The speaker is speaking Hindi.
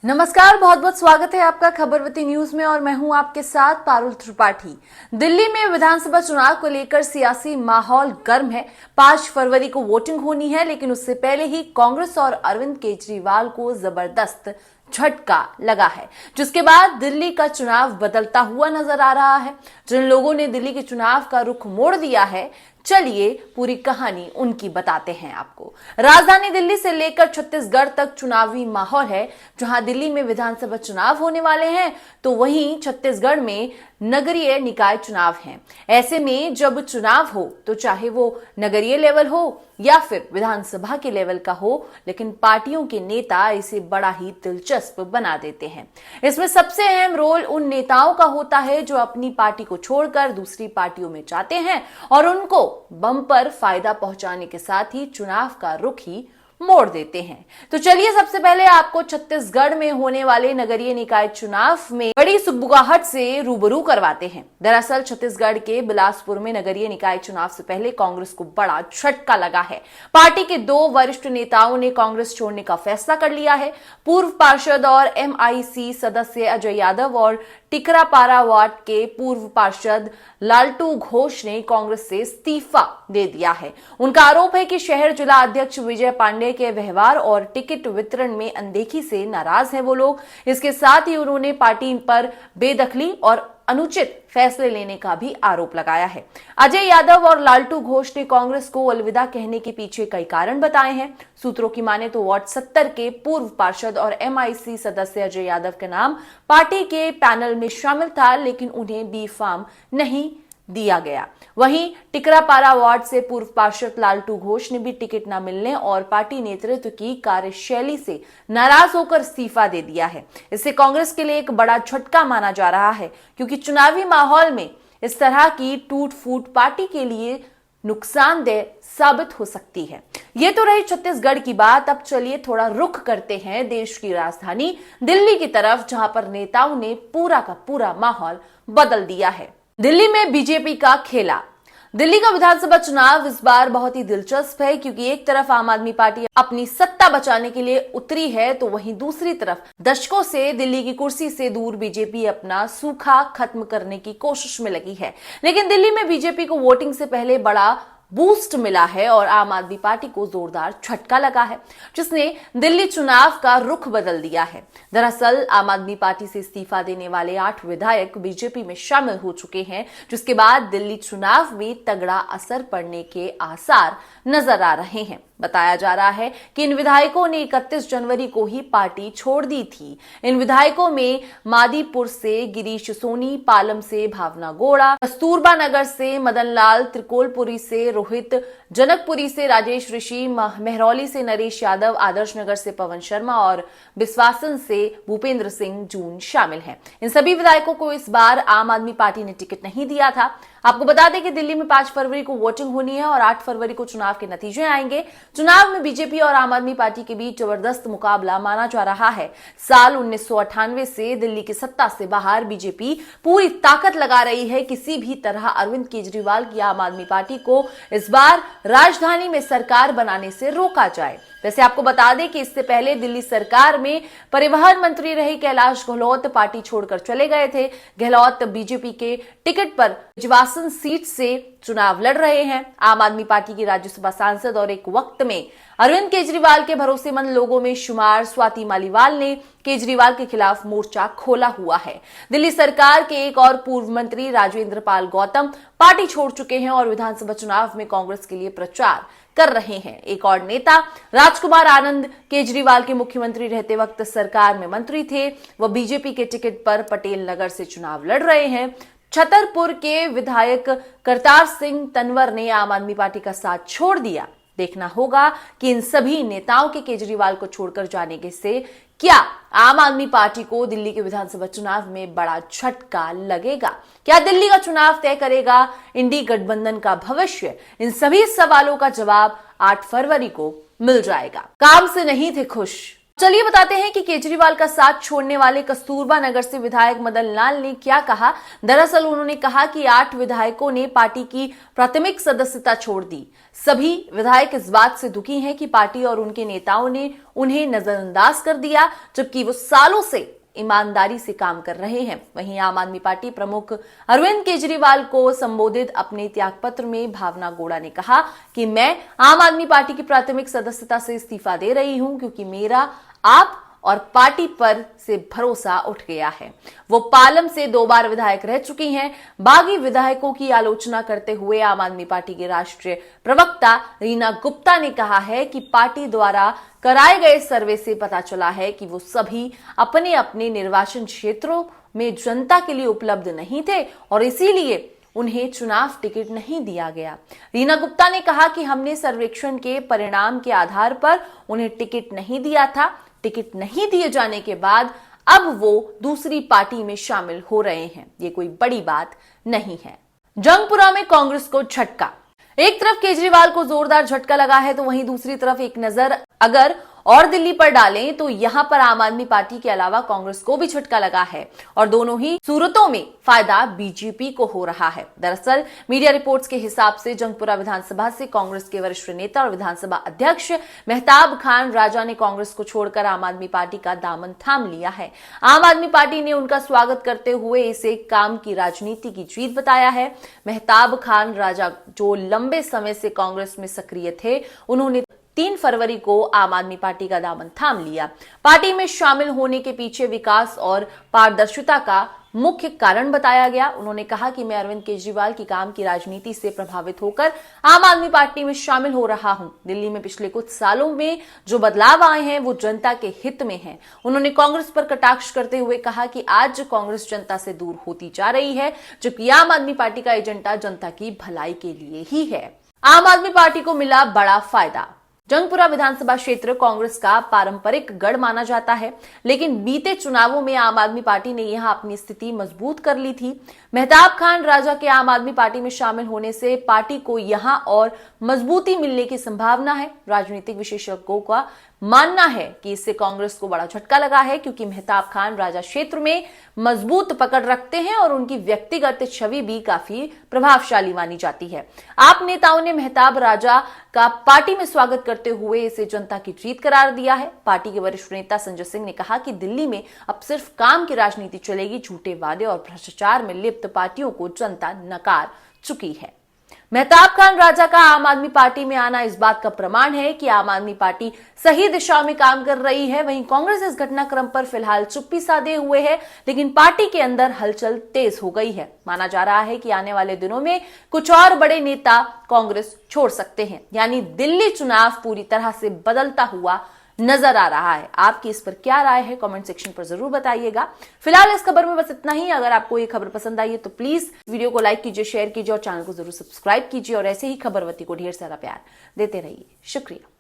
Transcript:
नमस्कार, बहुत बहुत स्वागत है आपका खबरवती न्यूज में और मैं हूं आपके साथ पारुल त्रिपाठी। दिल्ली में विधानसभा चुनाव को लेकर सियासी माहौल गर्म है। 5 फरवरी को वोटिंग होनी है, लेकिन उससे पहले ही कांग्रेस और अरविंद केजरीवाल को जबरदस्त झटका लगा है, जिसके बाद दिल्ली का चुनाव बदलता हुआ नजर आ रहा है। जिन लोगों ने दिल्ली के चुनाव का रुख मोड़ दिया है, चलिए पूरी कहानी उनकी बताते हैं आपको। राजधानी दिल्ली से लेकर छत्तीसगढ़ तक चुनावी माहौल है। जहां दिल्ली में विधानसभा चुनाव होने वाले हैं, तो वहीं छत्तीसगढ़ में नगरीय निकाय चुनाव हैं। ऐसे में जब चुनाव हो, तो चाहे वो नगरीय लेवल हो या फिर विधानसभा के लेवल का हो, लेकिन पार्टियों के नेता इसे बड़ा ही दिलचस्प बना देते हैं। इसमें सबसे अहम रोल उन नेताओं का होता है जो अपनी पार्टी को छोड़कर दूसरी पार्टियों में जाते हैं और उनको बम्पर फायदा पहुंचाने के साथ ही चुनाव का रुख ही मोड़ देते हैं। तो चलिए सबसे पहले आपको छत्तीसगढ़ में होने वाले नगरीय निकाय चुनाव में बड़ी सुगबुगाहट से रूबरू करवाते हैं। दरअसल छत्तीसगढ़ के बिलासपुर में नगरीय निकाय चुनाव से पहले कांग्रेस को बड़ा झटका लगा है। पार्टी के 2 वरिष्ठ नेताओं ने कांग्रेस छोड़ने का फैसला कर लिया है। पूर्व पार्षद और MIC सदस्य अजय यादव और टिकरापारा वार्ड के पूर्व पार्षद लालटू घोष ने कांग्रेस से इस्तीफा दे दिया है। उनका आरोप है कि शहर जिला अध्यक्ष विजय पांडे के व्यवहार और टिकट वितरण में अनदेखी से नाराज हैं वो लोग। इसके साथ ही उन्होंने पार्टी पर बेदखली और अनुचित फैसले लेने का भी आरोप लगाया है। अजय यादव और लालटू घोष ने कांग्रेस को अलविदा कहने के पीछे कई कारण बताए हैं। सूत्रों की माने तो वार्ड 70 के पूर्व पार्षद और MIC सदस्य अजय यादव का नाम पार्टी के पैनल में शामिल था, लेकिन उन्हें बी फार्म नहीं दिया गया। वहीं टिकरापारा वार्ड से पूर्व पार्षद लालटू घोष ने भी टिकट न मिलने और पार्टी नेतृत्व की कार्यशैली से नाराज होकर इस्तीफा दे दिया है। इससे कांग्रेस के लिए एक बड़ा झटका माना जा रहा है, क्योंकि चुनावी माहौल में इस तरह की टूट फूट पार्टी के लिए नुकसानदेह साबित हो सकती है। ये तो रही छत्तीसगढ़ की बात। अब चलिए थोड़ा रुख करते हैं देश की राजधानी दिल्ली की तरफ, जहां पर नेताओं ने पूरा का पूरा माहौल बदल दिया है। दिल्ली में बीजेपी का खेला। दिल्ली का विधानसभा चुनाव इस बार बहुत ही दिलचस्प है, क्योंकि एक तरफ आम आदमी पार्टी अपनी सत्ता बचाने के लिए उतरी है, तो वहीं दूसरी तरफ दशकों से दिल्ली की कुर्सी से दूर बीजेपी अपना सूखा खत्म करने की कोशिश में लगी है। लेकिन दिल्ली में बीजेपी को वोटिंग से पहले बड़ा बूस्ट मिला है और आम आदमी पार्टी को जोरदार झटका लगा है, जिसने दिल्ली चुनाव का रुख बदल दिया है। दरअसल आम आदमी पार्टी से इस्तीफा देने वाले 8 विधायक बीजेपी में शामिल हो चुके हैं, जिसके बाद दिल्ली चुनाव में तगड़ा असर पड़ने के आसार नजर आ रहे हैं। बताया जा रहा है कि इन विधायकों ने 31 जनवरी को ही पार्टी छोड़ दी थी। इन विधायकों में मादीपुर से गिरीश सोनी, पालम से भावना गौड़ा, कस्तूरबा नगर से मदन लाल, त्रिकोलपुरी से रोहित, जनकपुरी से राजेश ऋषि, मेहरौली से नरेश यादव, आदर्श नगर से पवन शर्मा और बिस्वासन से भूपेंद्र सिंह जून शामिल हैं। इन सभी विधायकों को इस बार आम आदमी पार्टी ने टिकट नहीं दिया था। आपको बता दें कि दिल्ली में 5 फरवरी को वोटिंग होनी है और 8 फरवरी को चुनाव के नतीजे आएंगे। चुनाव में बीजेपी और आम आदमी पार्टी के बीच जबरदस्त मुकाबला माना जा रहा है। साल 1998 से दिल्ली की सत्ता से बाहर बीजेपी पूरी ताकत लगा रही है किसी भी तरह अरविंद केजरीवाल की आम आदमी पार्टी को इस बार राजधानी में सरकार बनाने से रोका जाए। वैसे आपको बता दें कि इससे पहले दिल्ली सरकार में परिवहन मंत्री रहे कैलाश गहलोत पार्टी छोड़कर चले गए थे। गहलोत बीजेपी के टिकट पर जिवासन सीट से चुनाव लड़ रहे हैं। आम आदमी पार्टी की राज्यसभा सांसद और एक वक्त में अरविंद केजरीवाल के भरोसेमंद लोगों में शुमार स्वाति मालीवाल ने केजरीवाल के खिलाफ मोर्चा खोला हुआ है। दिल्ली सरकार के एक और पूर्व मंत्री राजेंद्र पाल गौतम पार्टी छोड़ चुके हैं और विधानसभा चुनाव में कांग्रेस के लिए प्रचार कर रहे हैं। एक और नेता राजकुमार आनंद केजरीवाल के मुख्यमंत्री रहते वक्त सरकार में मंत्री थे। वह बीजेपी के टिकट पर पटेल नगर से चुनाव लड़ रहे हैं। छतरपुर के विधायक करतार सिंह तंवर ने आम आदमी पार्टी का साथ छोड़ दिया। देखना होगा कि इन सभी नेताओं के केजरीवाल को छोड़कर जाने के से क्या आम आदमी पार्टी को दिल्ली के विधानसभा चुनाव में बड़ा झटका लगेगा। क्या दिल्ली का चुनाव तय करेगा इंडी गठबंधन का भविष्य? इन सभी सवालों का जवाब 8 फरवरी को मिल जाएगा। काम से नहीं थे खुश, चलिए बताते हैं कि केजरीवाल का साथ छोड़ने वाले कस्तूरबा नगर से विधायक मदन लाल ने क्या कहा। दरअसल उन्होंने कहा कि 8 विधायकों ने पार्टी की प्राथमिक सदस्यता छोड़ दी। सभी विधायक इस बात से दुखी हैं कि पार्टी और उनके नेताओं ने उन्हें नजरअंदाज कर दिया, जबकि वो सालों से ईमानदारी से काम कर रहे हैं। वहीं आम आदमी पार्टी प्रमुख अरविंद केजरीवाल को संबोधित अपने त्यागपत्र में भावना गौड़ा ने कहा कि मैं आम आदमी पार्टी की प्राथमिक सदस्यता से इस्तीफा दे रही हूं क्योंकि मेरा आप और पार्टी पर से भरोसा उठ गया है। वो पालम से 2 बार विधायक रह चुकी हैं। बागी विधायकों की आलोचना करते हुए आम आदमी पार्टी के राष्ट्रीय प्रवक्ता रीना गुप्ता ने कहा है कि पार्टी द्वारा कराए गए सर्वे से पता चला है कि वो सभी अपने अपने निर्वाचन क्षेत्रों में जनता के लिए उपलब्ध नहीं थे और इसीलिए उन्हें चुनाव टिकट नहीं दिया गया। रीना गुप्ता ने कहा कि हमने सर्वेक्षण के परिणाम के आधार पर उन्हें टिकट नहीं दिया था। टिकट नहीं दिए जाने के बाद अब वो दूसरी पार्टी में शामिल हो रहे हैं। ये कोई बड़ी बात नहीं है। जंगपुरा में कांग्रेस को झटका। एक तरफ केजरीवाल को जोरदार झटका लगा है तो वहीं दूसरी तरफ एक नजर अगर और दिल्ली पर डालें तो यहां पर आम आदमी पार्टी के अलावा कांग्रेस को भी झटका लगा है और दोनों ही सूरतों में फायदा बीजेपी को हो रहा है। दरअसल मीडिया रिपोर्ट्स के हिसाब से जंगपुरा विधानसभा से कांग्रेस के वरिष्ठ नेता और विधानसभा अध्यक्ष मेहताब खान राजा ने कांग्रेस को छोड़कर आम आदमी पार्टी का दामन थाम लिया है। आम आदमी पार्टी ने उनका स्वागत करते हुए इसे काम की राजनीति की जीत बताया है। मेहताब खान राजा जो लंबे समय से कांग्रेस में सक्रिय थे, उन्होंने 3 फरवरी को आम आदमी पार्टी का दामन थाम लिया। पार्टी में शामिल होने के पीछे विकास और पारदर्शिता का मुख्य कारण बताया गया। उन्होंने कहा कि मैं अरविंद केजरीवाल की काम की राजनीति से प्रभावित होकर आम आदमी पार्टी में शामिल हो रहा हूं। दिल्ली में पिछले कुछ सालों में जो बदलाव आए हैं वो जनता के हित में हैं। उन्होंने कांग्रेस पर कटाक्ष करते हुए कहा कि आज कांग्रेस जनता से दूर होती जा रही है, जबकि आम आदमी पार्टी का एजेंडा जनता की भलाई के लिए ही है। आम आदमी पार्टी को मिला बड़ा फायदा। जंगपुरा विधानसभा क्षेत्र कांग्रेस का पारंपरिक गढ़ माना जाता है, लेकिन बीते चुनावों में आम आदमी पार्टी ने यहां अपनी स्थिति मजबूत कर ली थी। मेहताब खान राजा के आम आदमी पार्टी में शामिल होने से पार्टी को यहां और मजबूती मिलने की संभावना है। राजनीतिक विशेषज्ञों का मानना है कि इससे कांग्रेस को बड़ा झटका लगा है क्योंकि मेहताब खान राजा क्षेत्र में मजबूत पकड़ रखते हैं और उनकी व्यक्तिगत छवि भी काफी प्रभावशाली मानी जाती है। आप नेताओं ने मेहताब राजा का पार्टी में स्वागत करते हुए इसे जनता की जीत करार दिया है। पार्टी के वरिष्ठ नेता संजय सिंह ने कहा कि दिल्ली में अब सिर्फ काम की राजनीति चलेगी। झूठे वादे और भ्रष्टाचार में लिप्त पार्टियों को जनता नकार चुकी है। मेहताब खान राजा का आम आदमी पार्टी में आना इस बात का प्रमाण है कि आम आदमी पार्टी सही दिशा में काम कर रही है। वहीं कांग्रेस इस घटनाक्रम पर फिलहाल चुप्पी साधे हुए है, लेकिन पार्टी के अंदर हलचल तेज हो गई है। माना जा रहा है कि आने वाले दिनों में कुछ और बड़े नेता कांग्रेस छोड़ सकते हैं, यानी दिल्ली चुनाव पूरी तरह से बदलता हुआ नजर आ रहा है। आपकी इस पर क्या राय है, कमेंट सेक्शन पर जरूर बताइएगा। फिलहाल इस खबर में बस इतना ही। अगर आपको ये खबर पसंद आई है तो प्लीज वीडियो को लाइक कीजिए, शेयर कीजिए और चैनल को जरूर सब्सक्राइब कीजिए और ऐसे ही खबरवती को ढेर सारा प्यार देते रहिए। शुक्रिया।